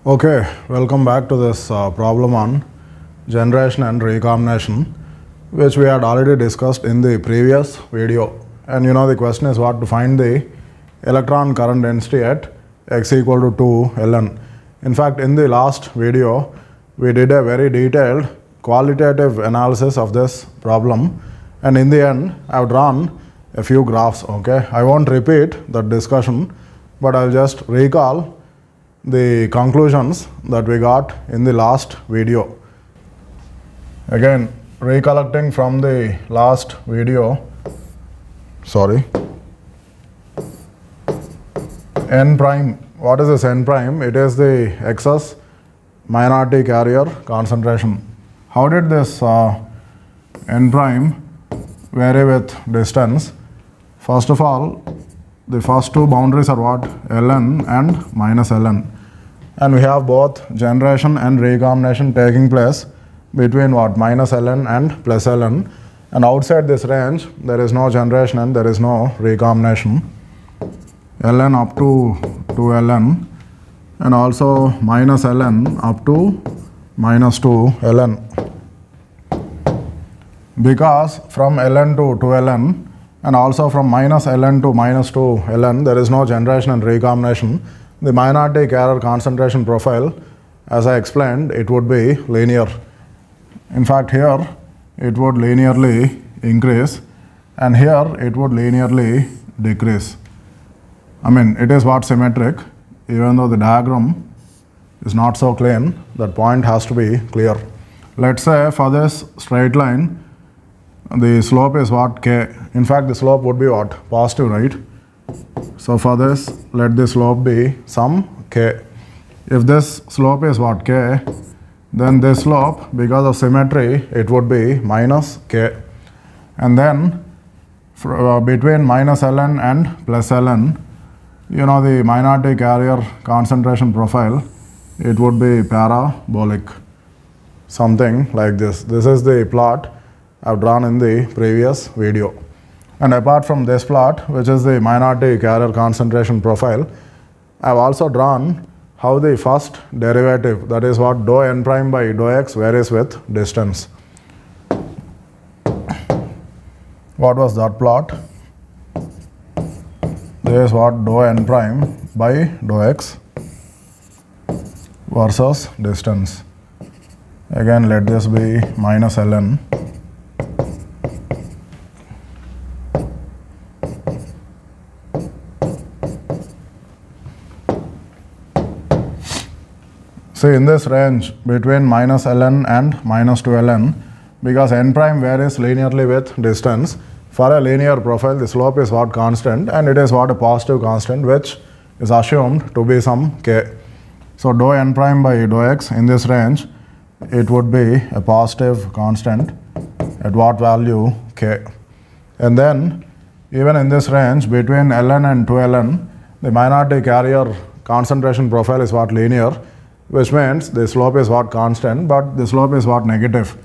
Okay, welcome back to this problem on generation and recombination, which we had already discussed in the previous video. And the question is what to find the electron current density at x equal to 2 ln. In fact, in the last video, we did a very detailed qualitative analysis of this problem, and in the end, I have drawn a few graphs. Okay, I won't repeat that discussion, but I'll just recall the conclusions that we got in the last video. Again, recollecting from the last video, n prime. What is this n prime? It is the excess minority carrier concentration. How did this n prime vary with distance? First of all, the first two boundaries are what? Ln and minus ln. And we have both generation and recombination taking place between what? Minus ln and plus ln. And outside this range, there is no generation and there is no recombination. Ln up to 2 ln and also minus ln up to minus 2 ln. Because from ln to 2 ln and also from minus ln to minus 2 ln, there is no generation and recombination. The minority carrier concentration profile, as I explained, it would be linear. In fact, here it would linearly increase and here it would linearly decrease. I mean, it is what? Symmetric. Even though the diagram is not so clean, that point has to be clear. Let's say for this straight line, the slope is what? K. In fact, the slope would be what? Positive, right? So for this, let the slope be some k. If this slope is what? K, then this slope, because of symmetry, it would be minus k. And then between minus ln and plus ln, the minority carrier concentration profile, it would be parabolic. Something like this. This is the plot I've drawn in the previous video. And apart from this plot, which is the minority carrier concentration profile, I've also drawn how the first derivative, that is what? Dou n prime by dou x varies with distance. What was that plot? This is what? Dou n prime by dou x versus distance. Again, let this be minus ln. See, in this range between minus ln and minus 2 ln, because n prime varies linearly with distance, for a linear profile, the slope is what? Constant, and it is what? A positive constant, which is assumed to be some k. So dou n prime by dou x in this range, it would be a positive constant at what value? K. And then even in this range between ln and 2 ln, the minority carrier concentration profile is what? Linear, which means the slope is what? Constant, but the slope is what? Negative.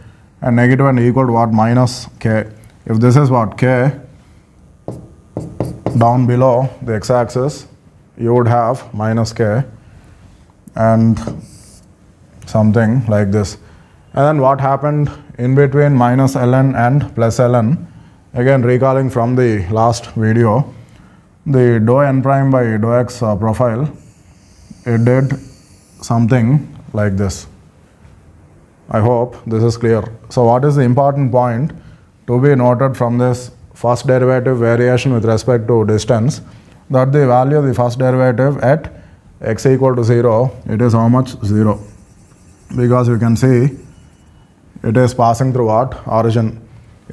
And negative and equal to what? Minus k. If this is what? K, down below the x-axis, you would have minus k and something like this. And then what happened in between minus ln and plus ln? Again, recalling from the last video, the dou n prime by dou x profile, it did something like this. I hope this is clear. So what is the important point to be noted from this first derivative variation with respect to distance? That the value of the first derivative at x equal to 0, it is how much? 0. Because you can see it is passing through what? Origin.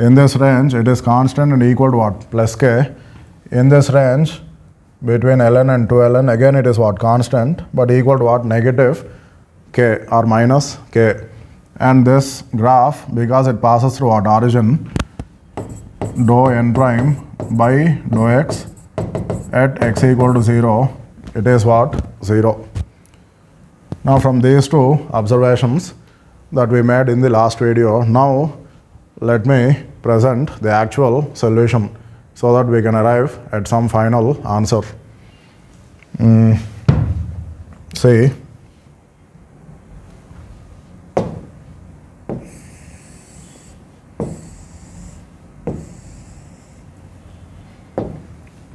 In this range, it is constant and equal to what? Plus k. In this range between ln and 2 ln, again it is what? Constant, but equal to what? Negative k or minus k. And this graph, because it passes through what? Origin, dou n prime by dou x at x equal to 0, it is what? 0. Now from these two observations that we made in the last video, now let me present the actual solution so that we can arrive at some final answer. See,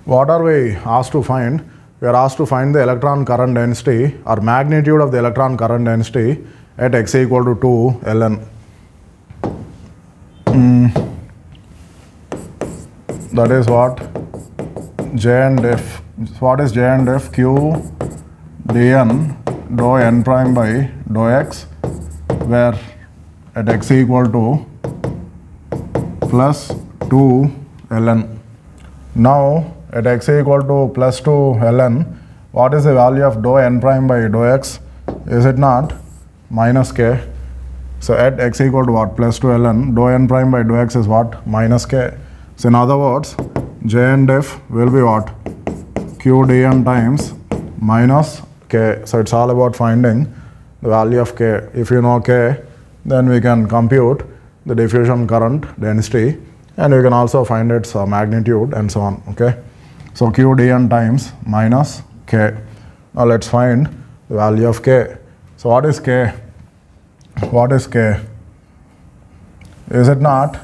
What are we asked to find? We are asked to find the electron current density or magnitude of the electron current density at x equal to 2 ln. That is what J and F. What is J and F? Q dn dou n prime by dou x, where at x equal to plus 2 ln. Now at x equal to plus 2 ln, what is the value of dou n prime by dou x? Is it not minus k? So at x equal to what? Plus 2 ln, dou n prime by dou x is what? Minus k. So in other words, J and F will be what? Q dn times minus k. So it's all about finding the value of k. If you know k, then we can compute the diffusion current density, and we can also find its magnitude and so on. Okay. So Q dn times minus k. Now let's find the value of k. So what is k? What is k? Is it not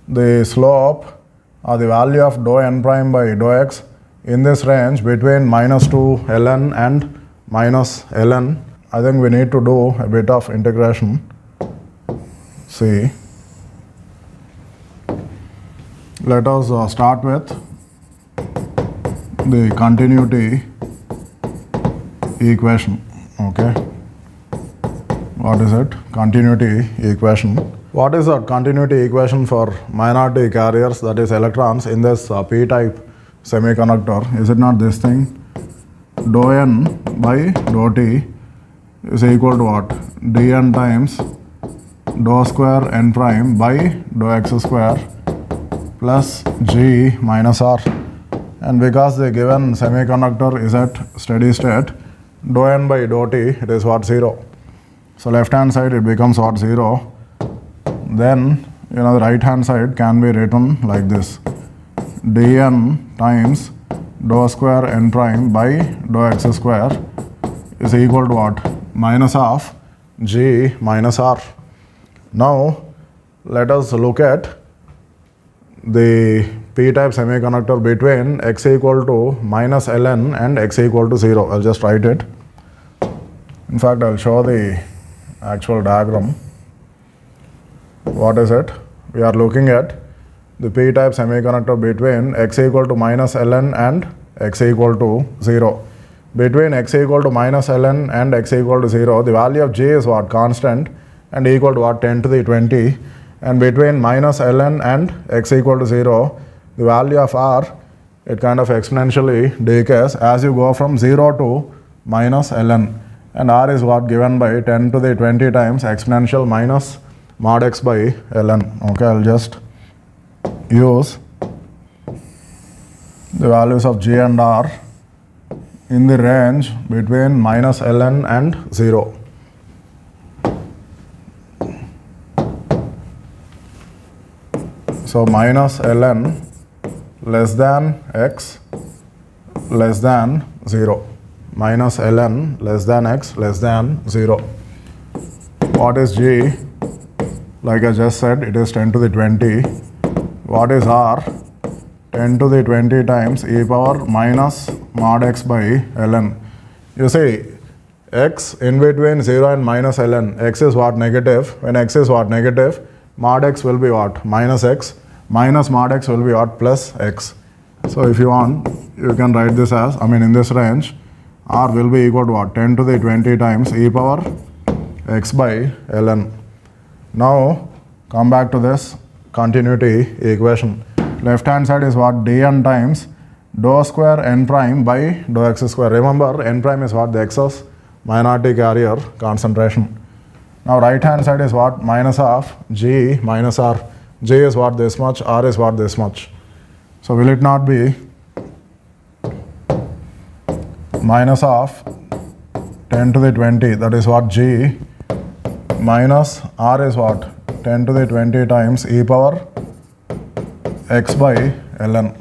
the slope or the value of dou n prime by dou x in this range between minus 2 ln and minus ln? I think we need to do a bit of integration. See, let us start with the continuity equation. Okay, what is it? Continuity equation. What is the continuity equation for minority carriers, that is electrons, in this p-type semiconductor? Is it not this thing? Dou n by dou t is equal to what? dn times dou square n prime by dou x square plus g minus r. And because the given semiconductor is at steady state, dou n by dou t, it is what? 0. So left hand side it becomes what? 0. Then the right hand side can be written like this: dn times dou square n prime by dou x square is equal to what? Minus of g minus r. Now let us look at the p-type semiconductor between x equal to minus ln and x equal to 0. I'll just write it. In fact, I'll show the actual diagram. What is it? We are looking at the p-type semiconductor between x equal to minus ln and x equal to 0. Between x equal to minus ln and x equal to 0, the value of g is what? Constant, and equal to what? 10 to the 20. And between minus ln and x equal to 0, the value of r, it kind of exponentially decays as you go from 0 to minus ln. And r is what? Given by 10 to the 20 times exponential minus mod x by ln. Okay, I'll just use the values of g and r in the range between minus ln and 0. So minus ln less than x less than 0. Minus ln less than x less than 0. What is g? Like I just said, it is 10 to the 20. What is r? 10 to the 20 times e power minus mod x by ln. You see, x in between 0 and minus ln, x is what? Negative. When x is what? Negative, mod x will be what? Minus x. Minus mod x will be what? Plus x. So if you want, you can write this as, in this range, r will be equal to what? 10 to the 20 times e power x by ln. Now come back to this continuity equation. Left hand side is what? dn times dou square n prime by dou x square. Remember, n prime is what? The excess minority carrier concentration. Now right hand side is what? Minus of g minus r. J is what? This much, r is what? This much. So will it not be minus of 10 to the 20, that is what? G minus r is what? 10 to the 20 times e power x by ln.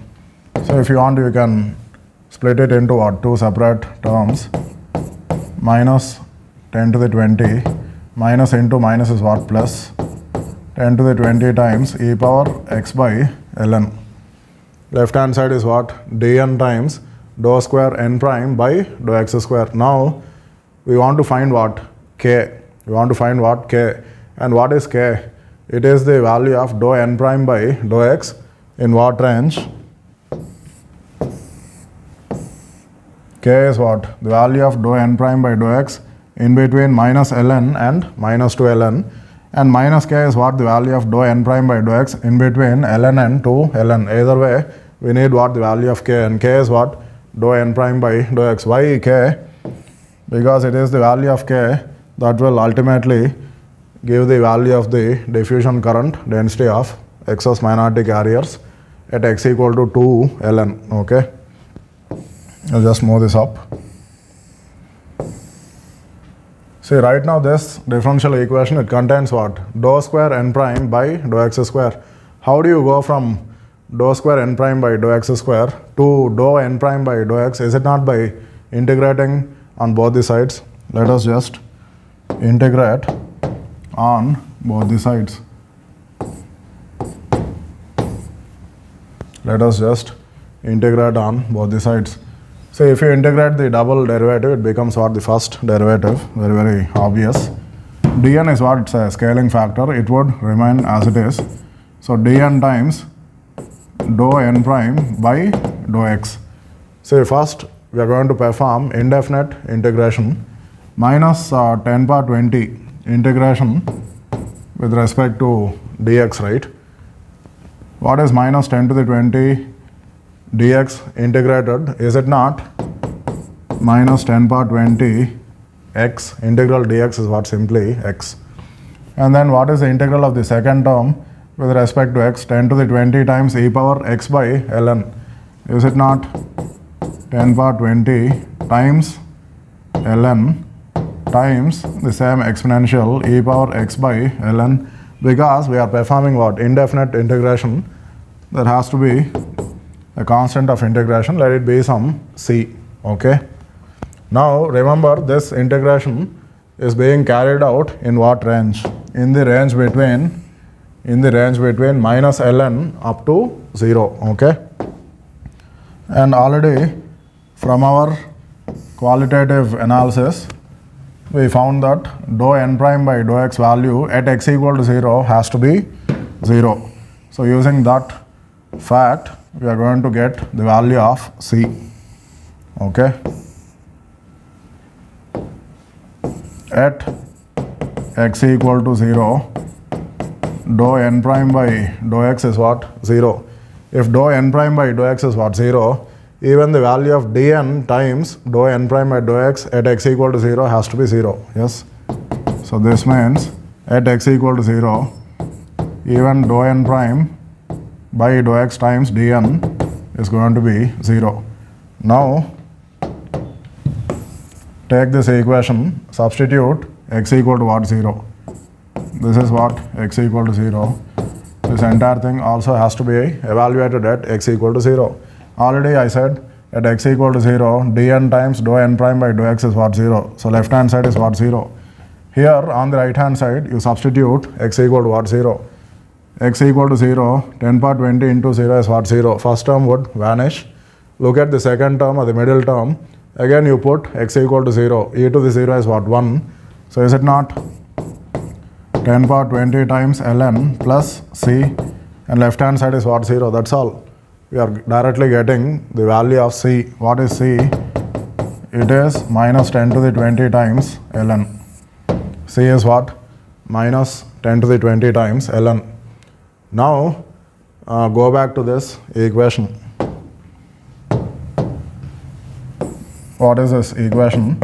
So if you want, you can split it into what? Two separate terms. Minus 10 to the 20, minus into minus is what? Plus 10 to the 20 times e power x by ln. Left hand side is what? dn times dou square n prime by dou x square. Now we want to find what? K. We want to find what? K. And what is K? It is the value of dou n prime by dou x in what range? K is what? The value of dou n prime by dou x in between minus ln and minus 2 ln. And minus K is what? The value of dou n prime by dou x in between ln and 2 ln. Either way, we need what? The value of K. And K is what? Dou n prime by dou x. Why K? Because it is the value of K that will ultimately give the value of the diffusion current density of excess minority carriers at x equal to 2 ln. Okay. I'll just move this up. See, right now this differential equation, it contains what? Dou square n prime by dou x square. How do you go from dou square n prime by dou x square to dou n prime by dou x? Is it not by integrating on both the sides? Let us just integrate on both the sides. Let us just integrate on both the sides. So if you integrate the double derivative, it becomes what? The first derivative. Very, very obvious. dn is what? It's a scaling factor. It would remain as it is. So dn times dou n prime by dou x. So first we are going to perform indefinite integration minus 10 power 20 integration with respect to dx, right? What is minus 10 to the 20 dx integrated? Is it not minus 10 power 20 x? Integral dx is what? Simply x. And then what is the integral of the second term with respect to x? 10 to the 20 times e power x by ln. Is it not 10 power 20 times ln times the same exponential e power x by ln? Because we are performing what? Indefinite integration. There has to be a constant of integration. Let it be some c. Okay. Now remember, this integration is being carried out in what range? In the range between minus ln up to 0. Okay. And already from our qualitative analysis, we found that dou n prime by dou x value at x equal to 0 has to be 0. So using that fact, we are going to get the value of c. Okay. At x equal to 0, dou n prime by dou x is what? 0. If dou n prime by dou x is what? 0, even the value of dn times dou n prime by dou x at x equal to 0 has to be 0. Yes. So this means at x equal to 0, even dou n prime by dou x times dn is going to be 0. Now take this equation, substitute x equal to what? 0. This is what? X equal to 0. This entire thing also has to be evaluated at x equal to 0. Already I said at x equal to 0, dn times dou n prime by dou x is what? 0. So left hand side is what? 0. Here on the right hand side, you substitute x equal to what? 0. X equal to 0, 10 power 20 into 0 is what? 0. First term would vanish. Look at the second term or the middle term. Again you put x equal to 0. E to the 0 is what? 1. So is it not 10 power 20 times ln plus c, and left hand side is what? 0. That's all. We are directly getting the value of c. What is c? It is minus 10 to the 20 times ln. c is what? Minus 10 to the 20 times ln. Now go back to this equation. What is this equation?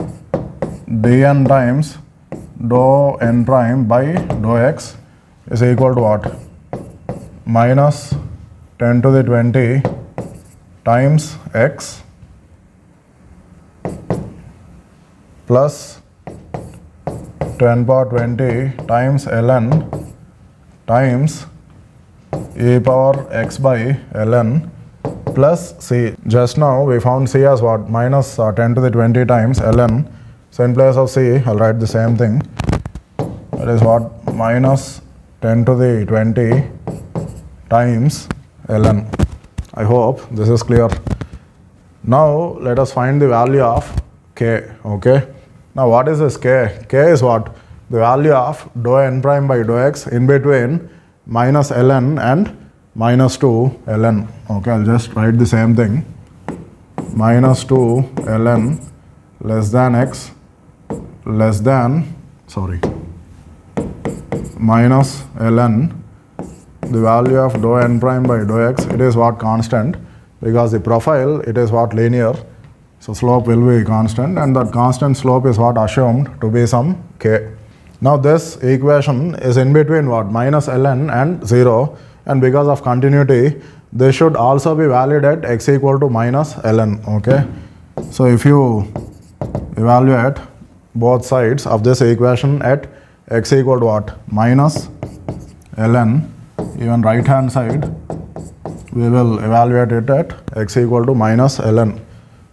dn times dou n prime by dou x is equal to what? Minus 10 to the 20 times x plus 10 power 20 times ln times e power x by ln plus c. Just now we found c as what? Minus 10 to the 20 times ln. So in place of c, I'll write the same thing. That is what? Minus 10 to the 20 times ln. I hope this is clear. Now let us find the value of k. Okay. Now what is this k? K is what? The value of dou n prime by dou x in between minus ln and minus 2 ln. Okay, I'll just write the same thing. Minus 2 ln less than x less than, minus ln, the value of dou n prime by dou x, it is what? Constant, because the profile, it is what? Linear. So slope will be constant, and that constant slope is what? Assumed to be some k. Now this equation is in between what? Minus ln and 0, and because of continuity, this should also be valid at x equal to minus ln. Okay. So if you evaluate both sides of this equation at x equal to what? Minus ln, even right hand side, we will evaluate it at x equal to minus ln.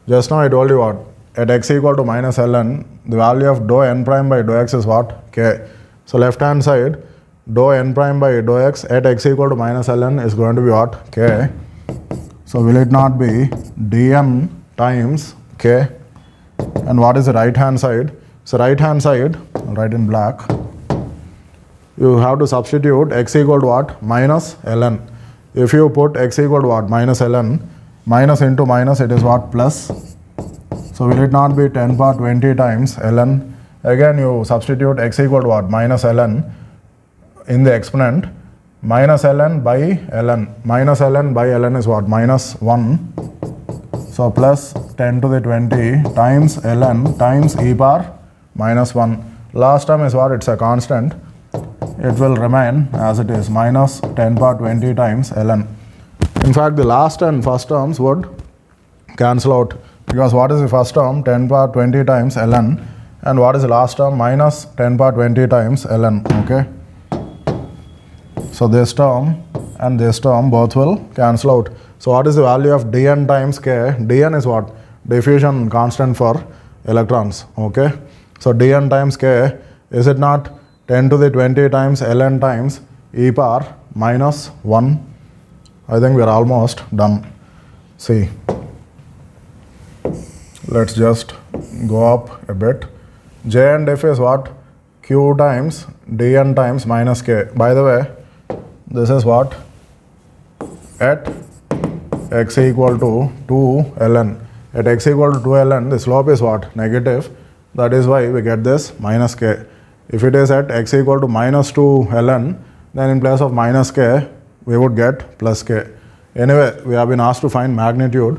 Just now I told you what? At x equal to minus ln, the value of dou n prime by dou x is what? K. So left hand side, dou n prime by dou x at x equal to minus ln is going to be what? K. So will it not be dn times k? And what is the right hand side? So right hand side, I'll write in black, you have to substitute x equal to what? Minus ln. If you put x equal to what? Minus ln, minus into minus, it is what? Plus. So will it not be 10 power 20 times ln? Again you substitute x equal to what? Minus ln in the exponent. Minus ln by ln. Minus ln by ln is what? Minus 1. So plus 10 to the 20 times ln times e power minus 1. Last term is what? It's a constant. It will remain as it is, minus 10 power 20 times ln. In fact, the last and first terms would cancel out, because what is the first term? 10 power 20 times ln, and what is the last term? Minus 10 power 20 times ln. Okay. So this term and this term both will cancel out. So what is the value of dn times k? Dn is what? Diffusion constant for electrons. Okay. So dn times k, is it not 10 to the 20 times ln times e power minus 1? I think we are almost done. See, let's just go up a bit. J and f is what? Q times dn times minus k. By the way, this is what? At x equal to 2 ln. At x equal to 2 ln, the slope is what? Negative. That is why we get this minus k. If it is at x equal to minus 2 ln, then in place of minus k, we would get plus k. Anyway, we have been asked to find magnitude,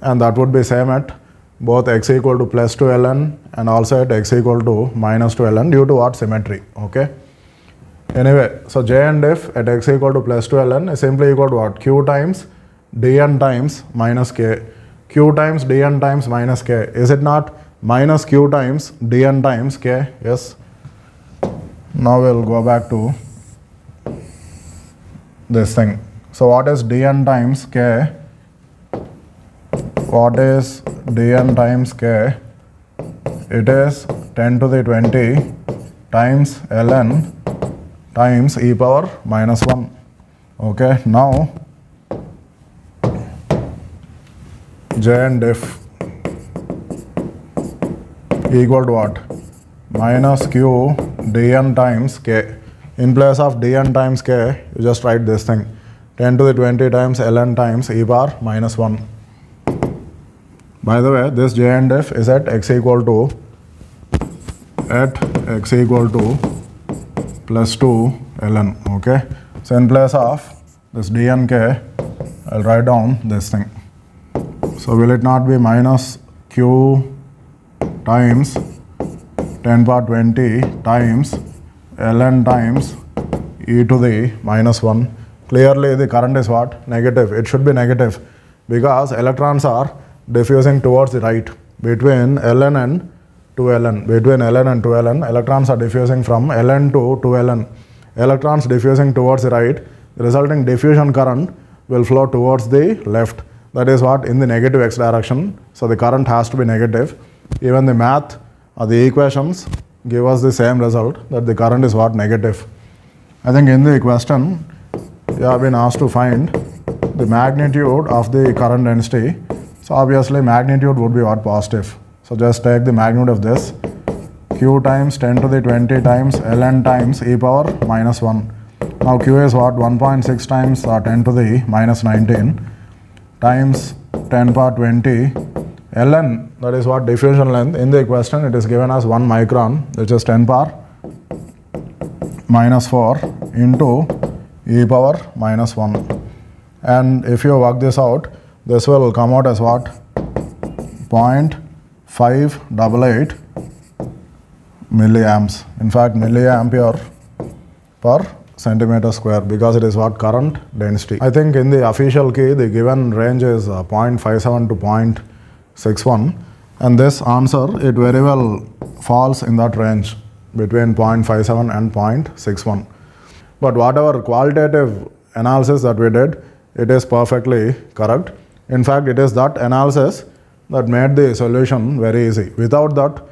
and that would be same at both x equal to plus 2 ln and also at x equal to minus 2 ln due to what? Symmetry. Okay. Anyway, so j and f at x equal to plus 2 ln is simply equal to what? Q times dn times minus k. Q times dn times minus k. Is it not minus q times dn times k? Yes. Now we'll go back to this thing. So what is dn times k? What is dn times k? It is 10 to the 20 times ln times e power minus 1. Okay, now j and f equal to what? Minus q dn times k. In place of dn times k, you just write this thing, 10 to the 20 times ln times e power minus 1. By the way, this j and f is at x equal to plus 2 ln. Okay. So in place of this dn k, I'll write down this thing. So will it not be minus q times 10 power 20 times ln times e to the minus 1. Clearly the current is what? Negative. It should be negative because electrons are diffusing towards the right. Between ln and 2ln, between ln and 2ln, electrons are diffusing from ln to 2ln. Electrons diffusing towards the right, the resulting diffusion current will flow towards the left. That is what? In the negative x direction. So the current has to be negative. Even the math or the equations give us the same result, that the current is what? Negative. I think in the question you have been asked to find the magnitude of the current density. So obviously magnitude would be what? Positive. So just take the magnitude of this, q times 10 to the 20 times ln times e power minus 1. Now q is what? 1.6 times 10 to the minus 19 times 10 power 20 ln, that is what? Diffusion length. In the question it is given as 1 micron, which is 10 power minus 4 into e power minus 1. And if you work this out, this will come out as what? 0.588 milliamps. In fact, milliampere per centimeter square, because it is what? Current density. I think in the official key, the given range is 0.57 to 0.61. And this answer, it very well falls in that range between 0.57 and 0.61. But whatever qualitative analysis that we did, it is perfectly correct. In fact, it is that analysis that made the solution very easy. Without that,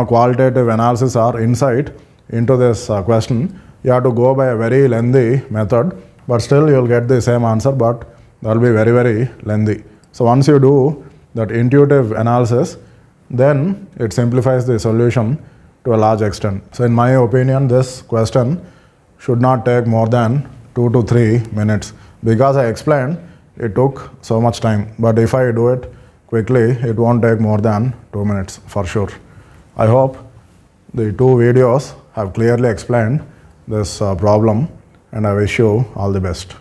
qualitative analysis or insight into this question, you have to go by a very lengthy method, but still you will get the same answer, but that will be very, very lengthy. So once you do that intuitive analysis, then it simplifies the solution to a large extent. So in my opinion, this question should not take more than 2 to 3 minutes. Because I explained, it took so much time. But if I do it quickly, it won't take more than 2 minutes for sure. I hope the 2 videos have clearly explained this problem, and I wish you all the best.